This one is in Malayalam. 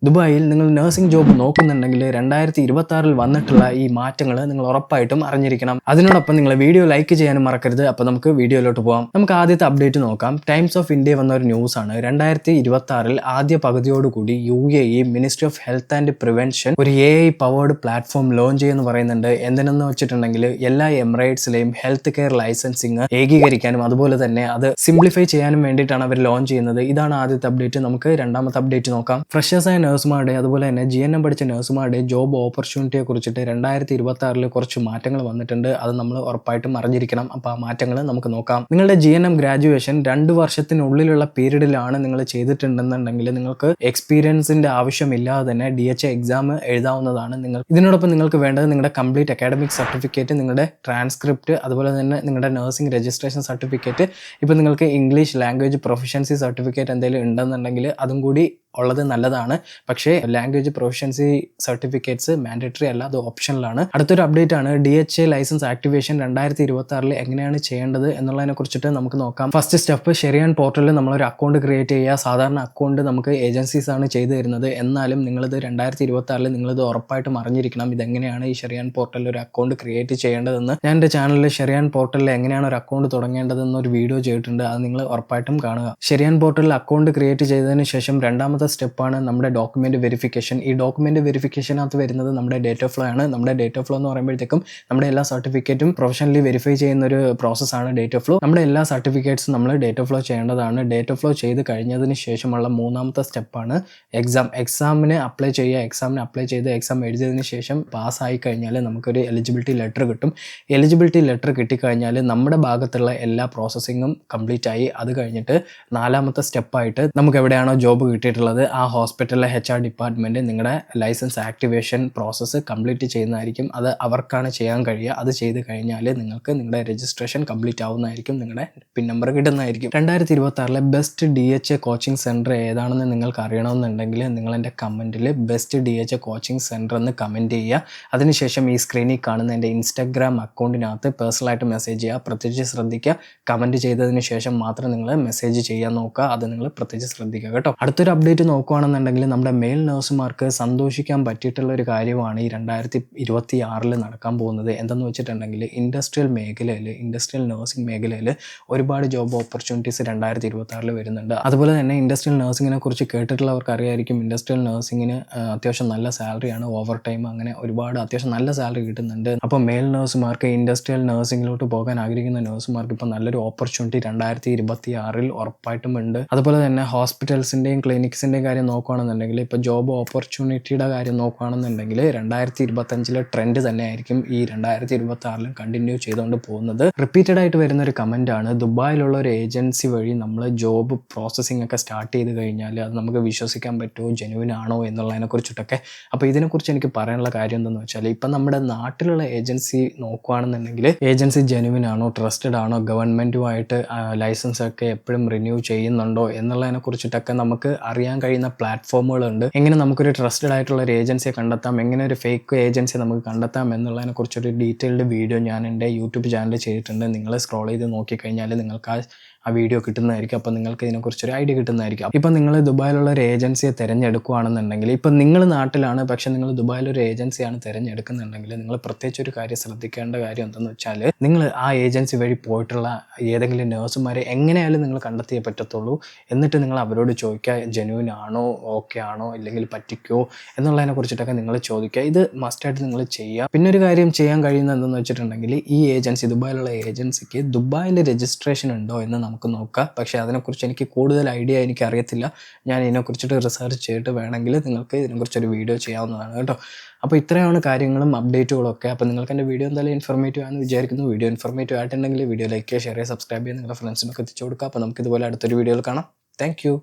ദുബായിൽ നിങ്ങൾ നഴ്സിംഗ് ജോബ് നോക്കുന്നുണ്ടെങ്കിൽ 2026 വന്നിട്ടുള്ള ഈ മാറ്റങ്ങൾ നിങ്ങൾ ഉറപ്പായിട്ടും അറിഞ്ഞിരിക്കണം. അതിനോടൊപ്പം നിങ്ങൾ വീഡിയോ ലൈക്ക് ചെയ്യാനും മറക്കരുത്. അപ്പോൾ നമുക്ക് വീഡിയോയിലോട്ട് പോകാം. നമുക്ക് ആദ്യത്തെ അപ്ഡേറ്റ് നോക്കാം. ടൈംസ് ഓഫ് ഇന്ത്യ വന്ന ഒരു ന്യൂസ് ആണ്. 2026 ആദ്യ പകുതിയോടുകൂടി UAE ministry of health and prevention ഒരു AI പവേർഡ് പ്ലാറ്റ്ഫോം ലോഞ്ച് ചെയ്യുമെന്ന് പറയുന്നുണ്ട്. എന്തിനെന്ന് വെച്ചിട്ടുണ്ടെങ്കിൽ എല്ലാ എമിറേറ്റ്സിലെയും ഹെൽത്ത് കെയർ ലൈസൻസിങ് ഏകീകരിക്കാനും അതുപോലെ തന്നെ അത് സിംപ്ലിഫൈ ചെയ്യാനും വേണ്ടിയിട്ടാണ് അവർ ലോഞ്ച് ചെയ്യുന്നത്. ഇതാണ് ആദ്യത്തെ അപ്ഡേറ്റ്. നമുക്ക് രണ്ടാമത്തെ അപ്ഡേറ്റ് നോക്കാം. ഫ്രഷേഴ്സായ നഴ്സുമാരുടെ അതുപോലെ തന്നെ GNM പഠിച്ച നഴ്സുമാരുടെ ജോബ് ഓപ്പർച്യൂണിറ്റിയെ കുറിച്ചിട്ട് 2026 കുറച്ച് മാറ്റങ്ങൾ വന്നിട്ടുണ്ട്. അത് നമ്മൾ ഉറപ്പായിട്ടും അറിഞ്ഞിരിക്കണം. അപ്പോൾ ആ മാറ്റങ്ങൾ നമുക്ക് നോക്കാം. നിങ്ങളുടെ GNM ഗ്രാജുവേഷൻ 2 വർഷത്തിനുള്ളിലുള്ള പീരീഡിലാണ് നിങ്ങൾ ചെയ്തിട്ടുണ്ടെന്നുണ്ടെങ്കിൽ നിങ്ങൾക്ക് എക്സ്പീരിയൻസിന്റെ ആവശ്യമില്ലാതെ തന്നെ DHA എക്സാം എഴുതാവുന്നതാണ്. ഇതിനോടൊപ്പം നിങ്ങൾക്ക് വേണ്ടത് നിങ്ങളുടെ കംപ്ലീറ്റ് അക്കാഡമിക് സർട്ടിഫിക്കറ്റ്, നിങ്ങളുടെ ട്രാൻസ്ക്രിപ്റ്റ്, അതുപോലെ തന്നെ നിങ്ങളുടെ നഴ്സിംഗ് രജിസ്ട്രേഷൻ സർട്ടിഫിക്കറ്റ്. ഇപ്പോൾ നിങ്ങൾക്ക് ഇംഗ്ലീഷ് ലാംഗ്വേജ് പ്രൊഫഷൻസി സർട്ടിഫിക്കറ്റ് എന്തെങ്കിലും ഉണ്ടെന്നുണ്ടെങ്കിൽ അതും കൂടി ഉള്ളത് നല്ലതാണ്. പക്ഷേ ലാംഗ്വേജ് പ്രൊഫഷൻസി സർട്ടിഫിക്കറ്റ്സ് മാൻഡേറ്ററി അല്ല, അത് ഓപ്ഷണലാണ്. അടുത്തൊരു അപ്ഡേറ്റ് ആണ് DHA ലൈസൻസ് ആക്ടിവേഷൻ 2026 എങ്ങനെയാണ് ചെയ്യേണ്ടത് എന്നുള്ളതിനെ കുറിച്ചിട്ട് നമുക്ക് നോക്കാം. ഫസ്റ്റ് സ്റ്റെപ്പ്, ഷെറിയാൻ പോർട്ടലിൽ നമ്മളൊരു അക്കൗണ്ട് ക്രിയേറ്റ് ചെയ്യുക. സാധാരണ അക്കൗണ്ട് നമുക്ക് ഏജൻസീസ് ആണ് ചെയ്തു തരുന്നത്. എന്നാലും നിങ്ങളിത് 2026 നിങ്ങളിത് ഉറപ്പായിട്ടും അറിഞ്ഞിരിക്കണം. ഇതെങ്ങനെയാണ് ഈ ഷെറിയാൻ പോർട്ടലിൽ ഒരു അക്കൗണ്ട് ക്രിയേറ്റ് ചെയ്യേണ്ടതെന്ന് ഞാൻ എൻ്റെ ചാനലിൽ ഷെറിയാൻ പോർട്ടലിൽ എങ്ങനെയാണ് ഒരു അക്കൗണ്ട് തുടങ്ങേണ്ടതെന്നൊരു വീഡിയോ ചെയ്തിട്ടുണ്ട്. അത് നിങ്ങൾ ഉറപ്പായിട്ടും കാണുക. ഷെറിയാൻ പോർട്ടലിൽ അക്കൗണ്ട് ക്രിയേറ്റ് ചെയ്തതിന് ശേഷം രണ്ടാമത്തെ സ്റ്റെപ്പാണ് നമ്മുടെ ഡോക്യുമെന്റ് വെരിഫിക്കേഷൻ. ഈ ഡോക്യുമെന്റ് വെരിഫിക്കേഷനകത്ത് വരുന്നത് നമ്മുടെ ഡേറ്റ് ഓഫ് ഫ്ലോ ആണ്. നമ്മുടെ ഡേറ്റ് ഓഫ് ഫ്ലോ എന്ന് പറയുമ്പോഴത്തേക്കും നമ്മുടെ എല്ലാ സർട്ടിഫിക്കറ്റും പ്രൊഫഷണലി വെരിഫൈ ചെയ്യുന്ന ഒരു പ്രോസസ്സാണ് ഡേറ്റ് ഓഫ് ഫ്ലോ. നമ്മുടെ എല്ലാ സർട്ടിഫിക്കറ്റ്സും നമ്മൾ ഡേറ്റ് ഓഫ് ഫ്ലോ ചെയ്യേണ്ടതാണ്. ഡേറ്റ് ഓഫ് ഫ്ലോ ചെയ്ത് കഴിഞ്ഞതിന് ശേഷമുള്ള മൂന്നാമത്തെ സ്റ്റെപ്പാണ് എക്സാമിന് അപ്ലൈ ചെയ്യുക. എക്സാമിന് അപ്ലൈ ചെയ്ത് എക്സാം എഴുതിയതിന് ശേഷം പാസ്സായി കഴിഞ്ഞാൽ നമുക്കൊരു എലിജിബിലിറ്റി ലെറ്റർ കിട്ടും. എലിജിബിലിറ്റി ലെറ്റർ കിട്ടിക്കഴിഞ്ഞാൽ നമ്മുടെ ഭാഗത്തുള്ള എല്ലാ പ്രോസസ്സിങ്ങും കംപ്ലീറ്റ് ആയി. അത് കഴിഞ്ഞിട്ട് നാലാമത്തെ സ്റ്റെപ്പായിട്ട് നമുക്ക് എവിടെയാണോ ജോബ് കിട്ടിയിട്ടുള്ളത് ആ ഹോസ്പിറ്റലിലെ HR ഡിപ്പാർട്ട്മെന്റ് നിങ്ങളുടെ ലൈസൻസ് ആക്ടിവേഷൻ പ്രോസസ്സ് കംപ്ലീറ്റ് ചെയ്യുന്നതായിരിക്കും. അത് അവർക്കാണ് ചെയ്യാൻ കഴിയുക. അത് ചെയ്ത് കഴിഞ്ഞാൽ നിങ്ങൾക്ക് നിങ്ങളുടെ രജിസ്ട്രേഷൻ കംപ്ലീറ്റ് ആവുന്നതായിരിക്കും. നിങ്ങളുടെ പിൻ നമ്പർ കിട്ടുന്നതായിരിക്കും. 2026 ബെസ്റ്റ് DHA കോച്ചിങ് സെൻറ്റർ ഏതാണെന്ന് നിങ്ങൾക്ക് അറിയണമെന്നുണ്ടെങ്കിൽ നിങ്ങൾ എൻ്റെ കമൻറ്റിൽ ബെസ്റ്റ് DHA കോച്ചിങ് സെൻറ്റർ എന്ന് കമൻറ്റ് ചെയ്യുക. അതിനുശേഷം ഈ സ്ക്രീനിൽ കാണുന്ന എൻ്റെ ഇൻസ്റ്റാഗ്രാം അക്കൗണ്ടിനകത്ത് പേഴ്സണലായിട്ട് മെസ്സേജ് ചെയ്യുക. പ്രത്യേകിച്ച് ശ്രദ്ധിക്കുക, കമൻറ്റ് ചെയ്തതിന് ശേഷം മാത്രം നിങ്ങൾ മെസ്സേജ് ചെയ്യാൻ നോക്കുക. അത് നിങ്ങൾ പ്രത്യേകിച്ച് ശ്രദ്ധിക്കുക കേട്ടോ. അടുത്തൊരു അപ്ഡേറ്റ് നോക്കുകയാണെന്നുണ്ടെങ്കിൽ നമ്മുടെ മെയിൽ നഴ്സുമാർക്ക് സന്തോഷിക്കാൻ പറ്റിയിട്ടുള്ള ഒരു കാര്യമാണ് ഈ 2026 നടക്കാൻ പോകുന്നത്. എന്തെന്ന് വെച്ചിട്ടുണ്ടെങ്കിൽ ഇൻഡസ്ട്രിയൽ നഴ്സിംഗ് മേഖലയിൽ ഒരുപാട് ജോബ് ഓപ്പർച്യൂണിറ്റീസ് 2026 വരുന്നുണ്ട്. അതുപോലെ തന്നെ ഇൻഡസ്ട്രിയൽ നഴ്സിങ്ങിനെ കുറിച്ച് കേട്ടിട്ടുള്ളവർക്ക് അറിയായിരിക്കും. ഇൻഡസ്ട്രിയൽ നഴ്സിങ്ങിന് അത്യാവശ്യം നല്ല സാലറിയാണ്, ഓവർ ടൈം അങ്ങനെ ഒരുപാട് അത്യാവശ്യം നല്ല സാലറി കിട്ടുന്നുണ്ട്. അപ്പോൾ മെയിൽ നഴ്സുമാർക്ക് ഇൻഡസ്ട്രിയൽ നഴ്സിങ്ങിലോട്ട് പോകാൻ ആഗ്രഹിക്കുന്ന നഴ്സുമാർക്ക് ഇപ്പോൾ നല്ലൊരു ഓപ്പർച്യൂണിറ്റി 2026 ഉറപ്പായിട്ടും ഉണ്ട്. അതുപോലെ തന്നെ ഹോസ്പിറ്റൽസിൻ്റെയും ക്ലിനിക്സിൻ്റെയും കാര്യം നോക്കുകയാണെന്നുണ്ടെങ്കിൽ ഇപ്പോൾ ജോബ് ഓപ്പർച്യൂണിറ്റിയുടെ കാര്യം നോക്കുകയാണെന്നുണ്ടെങ്കിൽ 2025 ട്രെൻഡ് തന്നെ ആയിരിക്കും ഈ 2026 കണ്ടിന്യൂ ചെയ്തുകൊണ്ട് പോകുന്നത്. റിപ്പീറ്റഡ് ആയിട്ട് വരുന്ന ഒരു കമൻ്റ് ആണ്, ദുബായിലുള്ള ഒരു ഏജൻസി വഴി നമ്മൾ ജോബ് പ്രോസസ്സിംഗ് ഒക്കെ സ്റ്റാർട്ട് ചെയ്ത് കഴിഞ്ഞാൽ അത് നമുക്ക് വിശ്വസിക്കാൻ പറ്റുമോ, ജെനുവിൻ ആണോ എന്നുള്ളതിനെ കുറിച്ചിട്ടൊക്കെ. അപ്പോൾ ഇതിനെക്കുറിച്ച് എനിക്ക് പറയാനുള്ള കാര്യം എന്താണെന്ന് വെച്ചാൽ ഇപ്പം നമ്മുടെ നാട്ടിലുള്ള ഏജൻസി നോക്കുകയാണെന്നുണ്ടെങ്കിൽ ഏജൻസി ജെനുവിൻ ആണോ, ട്രസ്റ്റഡ് ആണോ, ഗവൺമെൻറ്റുമായിട്ട് ലൈസൻസ് ഒക്കെ എപ്പോഴും റിന്യൂ ചെയ്യുന്നുണ്ടോ എന്നുള്ളതിനെ കുറിച്ചിട്ടൊക്കെ നമുക്ക് അറിയാൻ കഴിയുന്ന പ്ലാറ്റ്ഫോമുകളുണ്ട്. എങ്ങനെ നമുക്കൊരു ട്രസ്റ്റഡ് ആയിട്ടുള്ള ഒരു ഏജൻസിയെ കണ്ടെത്താം, എങ്ങനെ ഒരു ഫേക്ക് ഏജൻസിയെ നമുക്ക് കണ്ടെത്താം എന്നുള്ളതിനെ കുറിച്ചൊരു ഡീറ്റെയിൽഡ് വീഡിയോ ഞാൻ എൻ്റെ യൂട്യൂബ് ചാനലിൽ ചെയ്തിട്ടുണ്ട്. നിങ്ങൾ സ്ക്രോൾ ചെയ്ത് നോക്കിക്കഴിഞ്ഞാൽ നിങ്ങൾക്ക് ആ വീഡിയോ കിട്ടുന്നതായിരിക്കും. അപ്പോൾ നിങ്ങൾക്ക് ഇതിനെക്കുറിച്ചൊരു ഐഡിയ കിട്ടുന്നതായിരിക്കും. ഇപ്പം നിങ്ങൾ ദുബായിലുള്ള ഒരു ഏജൻസിയെ തിരഞ്ഞെടുക്കുകയാണെന്നുണ്ടെങ്കിൽ ഇപ്പം നിങ്ങൾ നാട്ടിലാണ്, പക്ഷേ നിങ്ങൾ ദുബായിലൊരു ഏജൻസിയാണ് തിരഞ്ഞെടുക്കുന്നുണ്ടെങ്കിൽ നിങ്ങൾ പ്രത്യേകിച്ച് ഒരു കാര്യം ശ്രദ്ധിക്കേണ്ട കാര്യം എന്തെന്ന് വെച്ചാൽ നിങ്ങൾ ആ ഏജൻസി വഴി പോയിട്ടുള്ള ഏതെങ്കിലും നഴ്സുമാരെ എങ്ങനെയായാലും നിങ്ങൾ കണ്ടെത്തിയേ പറ്റത്തുള്ളൂ. എന്നിട്ട് നിങ്ങൾ അവരോട് ചോദിക്കുക ജെനുവിൻ ആണോ, ഓക്കെ ആണോ, ഇല്ലെങ്കിൽ പറ്റിക്കോ എന്നുള്ളതിനെ കുറിച്ചിട്ടൊക്കെ നിങ്ങൾ ചോദിക്കുക. ഇത് മസ്റ്റായിട്ട് നിങ്ങൾ ചെയ്യുക. പിന്നെ ഒരു കാര്യം ചെയ്യാൻ കഴിയുന്നത് എന്തെന്ന് വെച്ചിട്ടുണ്ടെങ്കിൽ ഈ ഏജൻസി, ദുബായിലുള്ള ഏജൻസിക്ക് ദുബായിൽ രജിസ്ട്രേഷൻ ഉണ്ടോ എന്ന് നമുക്ക് നോക്കാം. പക്ഷേ അതിനെക്കുറിച്ച് എനിക്ക് കൂടുതൽ ഐഡിയ എനിക്ക് അറിയത്തില്ല. ഞാൻ ഇതിനെക്കുറിച്ചിട്ട് റിസർച്ച് ചെയ്തിട്ട് വേണമെങ്കിൽ നിങ്ങൾക്ക് ഇതിനെക്കുറിച്ചൊരു വീഡിയോ ചെയ്യാവുന്നതാണ് കേട്ടോ. അപ്പോൾ ഇത്രയാണ് കാര്യങ്ങളും അപ്ഡേറ്റുകളൊക്കെ. അപ്പോൾ നിങ്ങൾക്ക് എൻ്റെ വീഡിയോ എന്തായാലും ഇൻഫോർമേറ്റീവ് ആണെന്ന് വിചാരിക്കുന്നു. വീഡിയോ ഇൻഫോർമേറ്റീവ് ആയിട്ടുണ്ടെങ്കിൽ വീഡിയോ ലൈക്ക് ചെയ്യുക, ഷെയർ ചെയ്യുക, സബ്സ്ക്രൈബ് ചെയ്യുക, നിങ്ങളുടെ ഫ്രണ്ട്സിനൊക്കെ എത്തിച്ചു കൊടുക്കുക. അപ്പോൾ നമുക്ക് ഇതുപോലെ അടുത്തൊരു വീഡിയോയിൽ കാണാം. Thank you.